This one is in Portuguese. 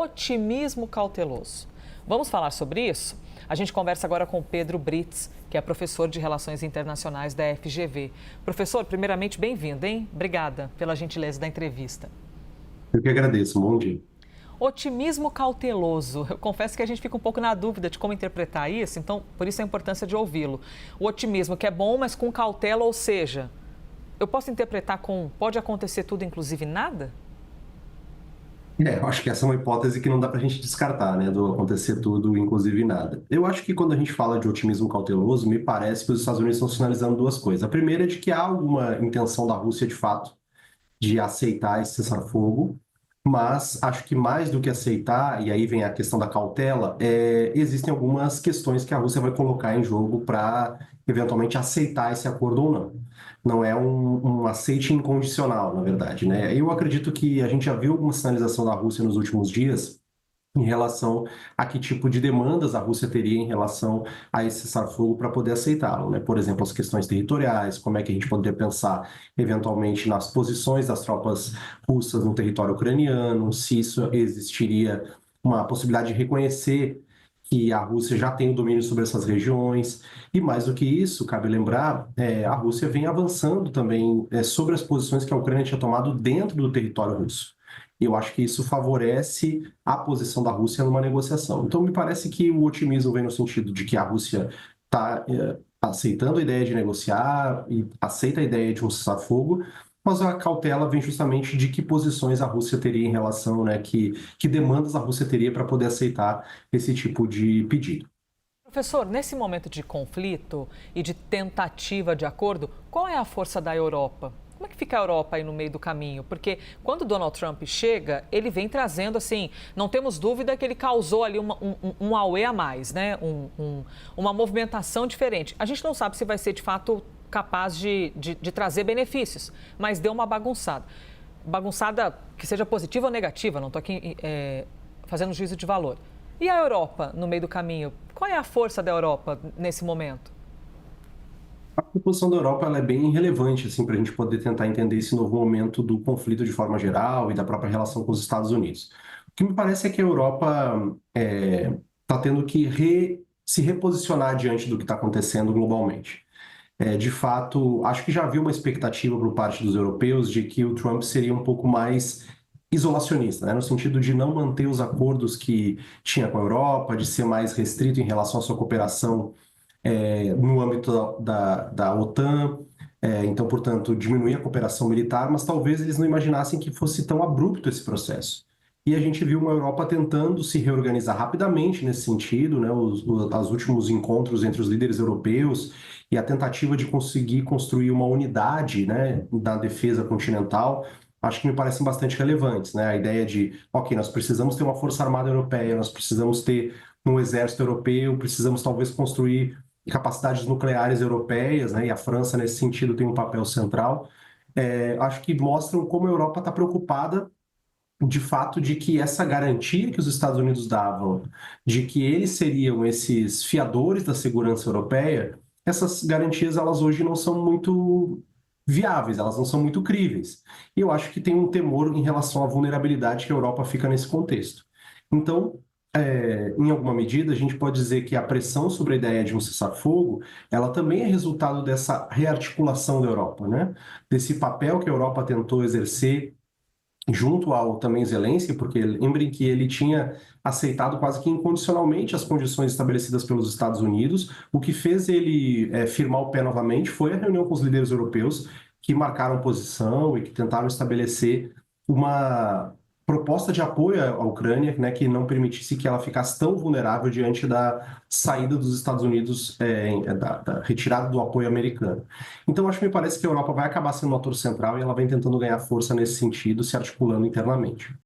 otimismo cauteloso. Vamos falar sobre isso? A gente conversa agora com o Pedro Brits, que é professor de Relações Internacionais da FGV. Professor, primeiramente, bem-vindo, hein? Obrigada pela gentileza da entrevista. Eu que agradeço, bom dia. Otimismo cauteloso. Eu confesso que a gente fica um pouco na dúvida de como interpretar isso, então por isso a importância de ouvi-lo. O otimismo que é bom, mas com cautela, ou seja, eu posso interpretar com pode acontecer tudo, inclusive nada? Eu acho que essa é uma hipótese que não dá para a gente descartar, né, do acontecer tudo, inclusive nada. Eu acho que quando a gente fala de otimismo cauteloso, me parece que os Estados Unidos estão sinalizando duas coisas. A primeira é de que há alguma intenção da Rússia, de fato, de aceitar esse cessar-fogo, mas acho que mais do que aceitar, e aí vem a questão da cautela, existem algumas questões que a Rússia vai colocar em jogo para eventualmente aceitar esse acordo ou não. Não é um aceite incondicional, na verdade, né? Eu acredito que a gente já viu alguma sinalização da Rússia nos últimos dias em relação a que tipo de demandas a Rússia teria em relação a esse cessar-fogo para poder aceitá-lo, né? Por exemplo, as questões territoriais, como é que a gente poderia pensar eventualmente nas posições das tropas russas no território ucraniano, se isso existiria uma possibilidade de reconhecer que a Rússia já tem o domínio sobre essas regiões, e mais do que isso, cabe lembrar, a Rússia vem avançando também sobre as posições que a Ucrânia tinha tomado dentro do território russo. E eu acho que isso favorece a posição da Rússia numa negociação. Então, me parece que o otimismo vem no sentido de que a Rússia está aceitando a ideia de negociar e aceita a ideia de um cessar-fogo, mas a cautela vem justamente de que posições a Rússia teria em relação, né, que demandas a Rússia teria para poder aceitar esse tipo de pedido. Professor, nesse momento de conflito e de tentativa de acordo, qual é a força da Europa? Como é que fica a Europa aí no meio do caminho? Porque quando Donald Trump chega, ele vem trazendo, assim, não temos dúvida que ele causou ali um auê a mais, né? Uma movimentação diferente. A gente não sabe se vai ser, de fato, capaz de trazer benefícios, mas deu uma bagunçada. Bagunçada que seja positiva ou negativa, não estou aqui fazendo juízo de valor. E a Europa no meio do caminho? Qual é a força da Europa nesse momento? A posição da Europa ela é bem relevante assim, para a gente poder tentar entender esse novo momento do conflito de forma geral e da própria relação com os Estados Unidos. O que me parece é que a Europa está tendo que se reposicionar diante do que está acontecendo globalmente. De fato, acho que já havia uma expectativa por parte dos europeus de que o Trump seria um pouco mais isolacionista, né? No sentido de não manter os acordos que tinha com a Europa, de ser mais restrito em relação à sua cooperação no âmbito da OTAN, então, portanto, diminuir a cooperação militar, mas talvez eles não imaginassem que fosse tão abrupto esse processo. E a gente viu uma Europa tentando se reorganizar rapidamente nesse sentido, né? Os últimos encontros entre os líderes europeus e a tentativa de conseguir construir uma unidade, né, da defesa continental, acho que me parecem bastante relevantes, né? A ideia de, ok, nós precisamos ter uma força armada europeia, nós precisamos ter um exército europeu, precisamos talvez construir capacidades nucleares europeias, né, e a França, nesse sentido, tem um papel central. Acho que mostram como a Europa está preocupada, de fato, de que essa garantia que os Estados Unidos davam, de que eles seriam esses fiadores da segurança europeia, essas garantias, elas hoje não são muito viáveis, elas não são muito críveis. E eu acho que tem um temor em relação à vulnerabilidade que a Europa fica nesse contexto. Então, em alguma medida, a gente pode dizer que a pressão sobre a ideia de um cessar-fogo, ela também é resultado dessa rearticulação da Europa, né? Desse papel que a Europa tentou exercer junto ao também Zelensky, porque lembrem que ele tinha aceitado quase que incondicionalmente as condições estabelecidas pelos Estados Unidos. O que fez ele firmar o pé novamente foi a reunião com os líderes europeus que marcaram posição e que tentaram estabelecer uma proposta de apoio à Ucrânia, né, que não permitisse que ela ficasse tão vulnerável diante da saída dos Estados Unidos, da retirada do apoio americano. Então, acho que me parece que a Europa vai acabar sendo um ator central e ela vem tentando ganhar força nesse sentido, se articulando internamente.